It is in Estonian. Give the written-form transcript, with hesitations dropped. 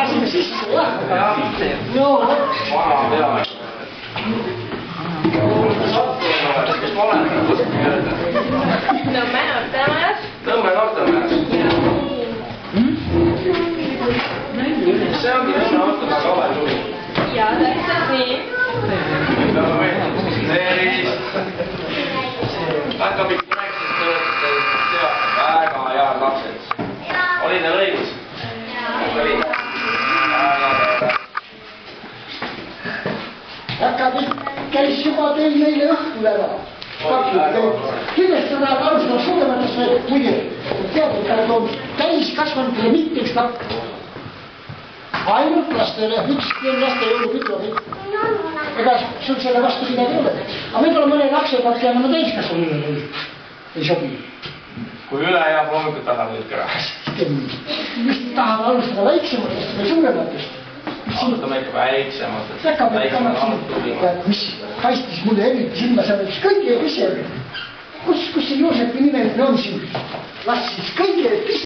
Sinne sisse, jah. No. Vana peale. Kes ma olen? Nõmme Noortemäes. Nõmme Noortemäes. See ongi Nõmme Noortemäe kavelugu. Ja, täpselt nii. Tervist! Väga pikk rääkisest, te olete tead väga head lapsed. Oli teil õigus? Oli. Aga käis juba teil meile õhtul ära. Kindlasti tahab alustada suurematest muidu. Teadnud, et on täiskasvanutele mitte üks lapp. Ainult lastele, üks laste jõulupidlovi. Ega sul selle vastu midagi ei ole. Aga võib-olla mõne lapsega peame no täiskasvanule ei sobi. Kui üle jääb loomulikult tahab nüüd kõras. Mis tahab alustada väiksematest või suurematest? Alustame ikka väiksematest. Mis paistis mulle eriti silma, see on üks kõige pisem. Kus see Joosepi nimeline on siin? Las siis kõige pisem.